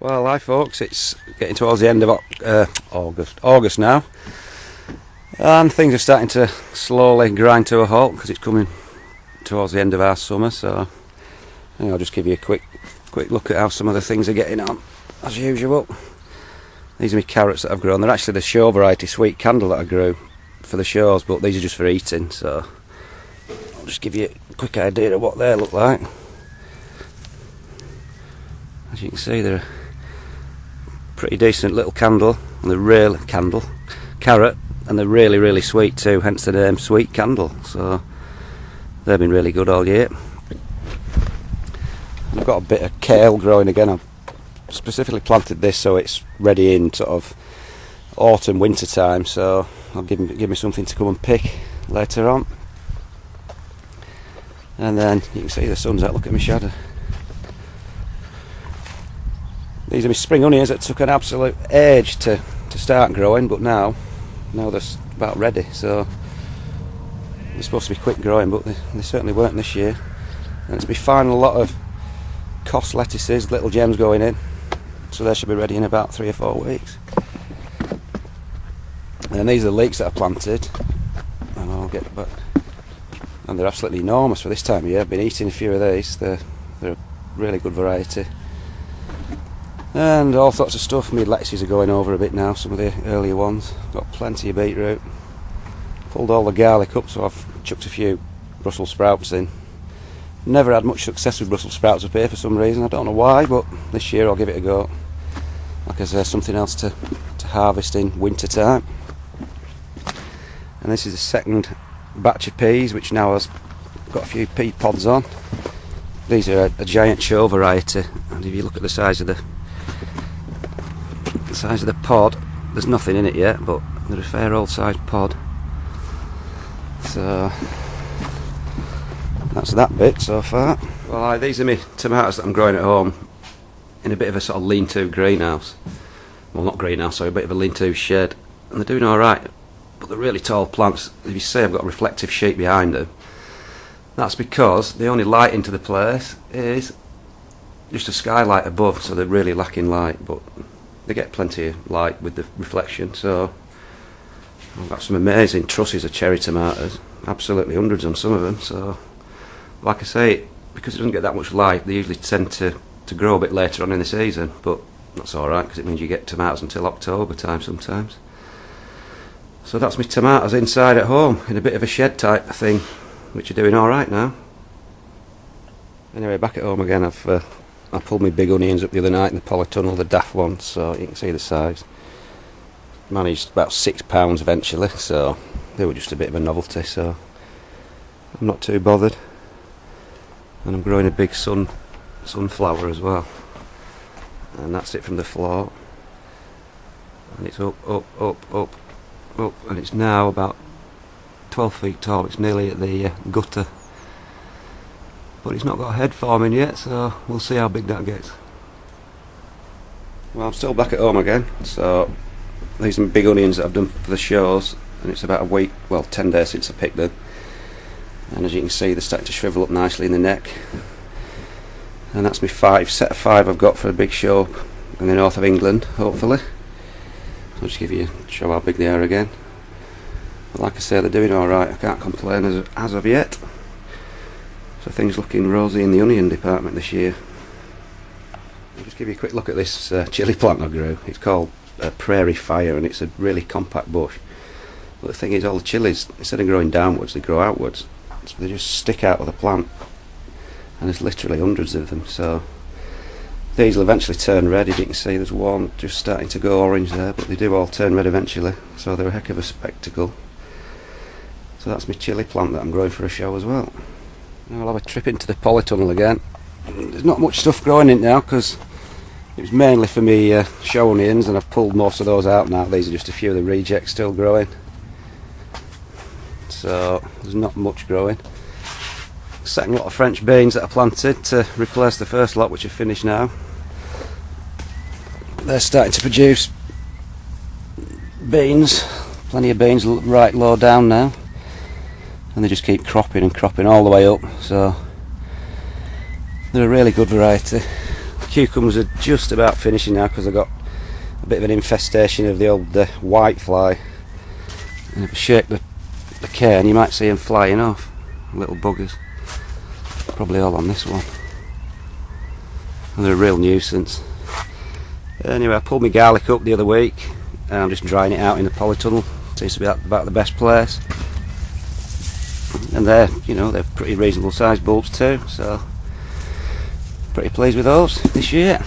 Well, hi folks, it's getting towards the end of August now, and things are starting to slowly grind to a halt because it's coming towards the end of our summer. So I'll just give you a quick look at how some of the things are getting on as usual. These are my carrots that I've grown. They're actually the show variety sweet candle that I grew for the shows, but these are just for eating, so I'll just give you a quick idea of what they look like. As you can see, they're a pretty decent little candle, and they're really carrot, and they're really sweet too, hence the name sweet candle. So they've been really good all year. And I've got a bit of kale growing again. I've specifically planted this so it's ready in sort of autumn winter time, so I'll give me something to come and pick later on. And then you can see the sun's out. Look at my shadow. These are my spring onions that took an absolute age to start growing, but now they're about ready. So they're supposed to be quick growing, but they certainly weren't this year. And it's my final lot of cost lettuces, little gems going in, so they should be ready in about 3 or 4 weeks. And these are the leeks that I planted, and I'll get back. And they're absolutely enormous for this time of year. I've been eating a few of these. They're a really good variety. And all sorts of stuff. My lettuces are going over a bit now, some of the earlier ones. Got plenty of beetroot. Pulled all the garlic up, so I've chucked a few Brussels sprouts in. Never had much success with Brussels sprouts up here for some reason. I don't know why, but this year I'll give it a go. Like I say, something else to harvest in winter time. And this is the second batch of peas, which now has got a few pea pods on. These are a giant show variety, and if you look at the size of the pod, there's nothing in it yet, but they're a fair old sized pod. So that's that bit so far. Well, these are my tomatoes that I'm growing at home in a bit of a sort of lean-to greenhouse. Well, not greenhouse, sorry, a bit of a lean-to shed, and they're doing alright, but they're really tall plants. If you see, I've got a reflective sheet behind them. That's because the only light into the place is just a skylight above, so they're really lacking light, but they get plenty of light with the reflection. So I've got some amazing trusses of cherry tomatoes, absolutely hundreds on some of them. So like I say, because it doesn't get that much light, they usually tend to grow a bit later on in the season, but that's alright because it means you get tomatoes until October time sometimes. So that's my tomatoes inside at home in a bit of a shed type of thing, which are doing alright now. Anyway, back at home again. I pulled my big onions up the other night in the Polytunnel, the daft ones, so you can see the size. Managed about £6 eventually, so they were just a bit of a novelty, so I'm not too bothered. And I'm growing a big sunflower as well, and that's it from the floor, and it's up, and it's now about 12 feet tall. It's nearly at the gutter, but it's not got a head forming yet, so we'll see how big that gets. Well, I'm still back at home again, so these are big onions that I've done for the shows, and it's about a week, well 10 days since I picked them, and as you can see they're starting to shrivel up nicely in the neck. And that's my set of 5 I've got for a big show in the north of England, hopefully. I'll just show how big they are again. But like I say, they're doing alright, I can't complain as of yet. So things looking rosy in the onion department this year. I'll just give you a quick look at this chilli plant I grew. It's called Prairie Fire, and it's a really compact bush. But the thing is, all the chilies, instead of growing downwards, they grow outwards. So they just stick out of the plant. And there's literally hundreds of them. So these will eventually turn red. As you can see, there's one just starting to go orange there, but they do all turn red eventually. So they're a heck of a spectacle. So that's my chilli plant that I'm growing for a show as well. Now I'll have a trip into the Polytunnel again. There's not much stuff growing in now because it was mainly for me show onions, and I've pulled most of those out now. These are just a few of the rejects still growing. So there's not much growing. Second lot of French beans that I planted to replace the first lot, which are finished now. They're starting to produce beans, plenty of beans right low down now, and they just keep cropping and cropping all the way up. So they're a really good variety. cucumbers are just about finishing now because I got a bit of an infestation of the old whitefly. And if I shake the cane, you might see them flying off, little buggers. Probably all on this one. And they're a real nuisance. Anyway, I pulled my garlic up the other week and I'm just drying it out in the polytunnel. Seems to be about the best place. And they're pretty reasonable sized bulbs too, so pretty pleased with those this year.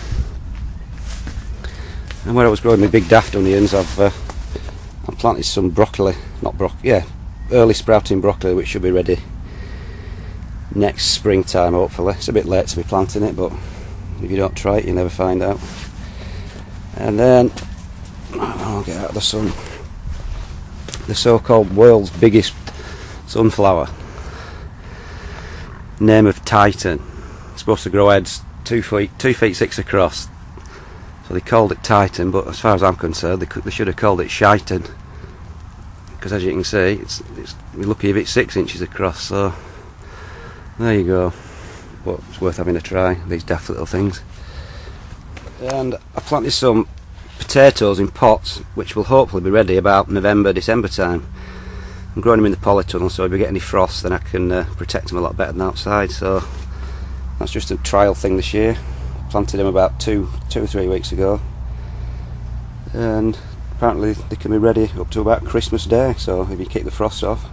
And where I was growing my big daft onions, I've planted some early sprouting broccoli, which should be ready next springtime hopefully. It's a bit late to be planting it, but if you don't try it you never find out. And then I'll get out of the sun, the so-called world's biggest sunflower, name of Titan. It's supposed to grow heads 2 feet 6 across, so they called it Titan, but as far as I'm concerned they should have called it Shitan, because as you can see we're lucky if it's 6 inches across, so there you go. But it's worth having a try, these daft little things. And I planted some potatoes in pots which will hopefully be ready about November, December time. I'm growing them in the polytunnel, so if we get any frost then I can protect them a lot better than outside. So that's just a trial thing this year. Planted them about two or 3 weeks ago, and apparently they can be ready up to about Christmas Day, so if you keep the frost off.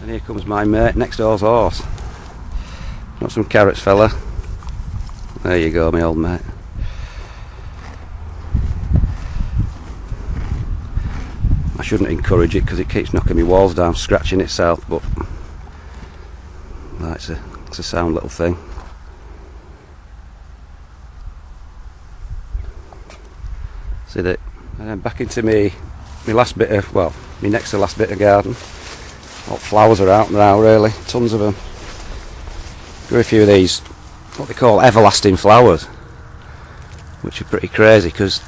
And here comes my mate next door's horse. Got some carrots, fella. There you go, my old mate. I shouldn't encourage it because it keeps knocking my walls down, scratching itself, but no, it's a sound little thing. See that? And then back into my last bit of, well, my next to last bit of garden. All flowers are out now, really, tons of them. Grew a few of these, what they call everlasting flowers, which are pretty crazy because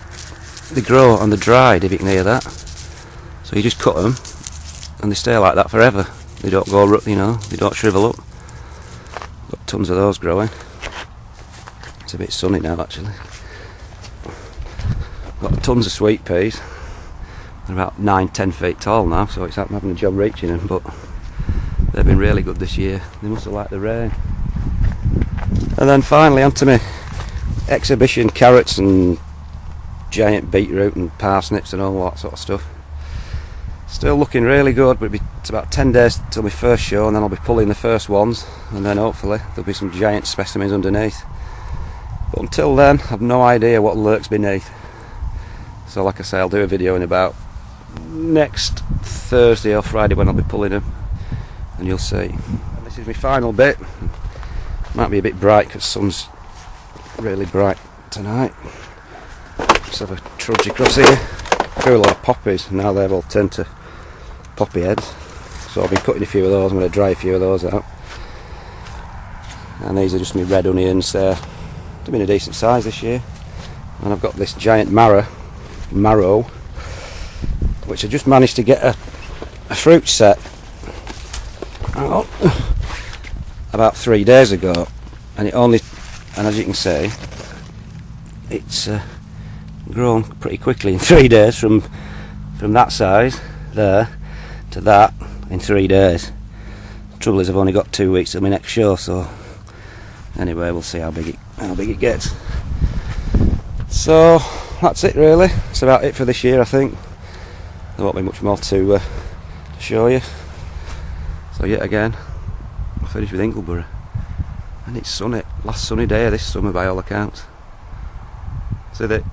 they grow on the dried, if you can hear that. So you just cut them and they stay like that forever. They don't go, they don't shrivel up. Got tons of those growing. It's a bit sunny now actually. Got tons of sweet peas. They're about 9-10 feet tall now, so I'm having a job reaching them, but they've been really good this year. They must have liked the rain. And then finally onto my exhibition carrots and giant beetroot and parsnips and all that sort of stuff. Still looking really good, but it's about 10 days till my first show, and then I'll be pulling the first ones, and then hopefully there'll be some giant specimens underneath. But until then, I've no idea what lurks beneath. So like I say, I'll do a video in about next Thursday or Friday when I'll be pulling them, and you'll see. And this is my final bit. Might be a bit bright because the sun's really bright tonight. Just have a trudge across here. Grew a lot of poppies, and now they've all turned to poppy heads. So I've been cutting a few of those. I'm going to dry a few of those out. And these are just my red onions. They've been a decent size this year. And I've got this giant marrow, which I just managed to get a fruit set out about 3 days ago, and as you can see, it's grown pretty quickly in 3 days from that size there to that in 3 days. The trouble is I've only got 2 weeks till my next show, so anyway, we'll see how big it gets. So that's it really. That's about it for this year, I think. There won't be much more to show you. So yet again, I finished with Ingleborough, and it's sunny. Last sunny day of this summer by all accounts. See that?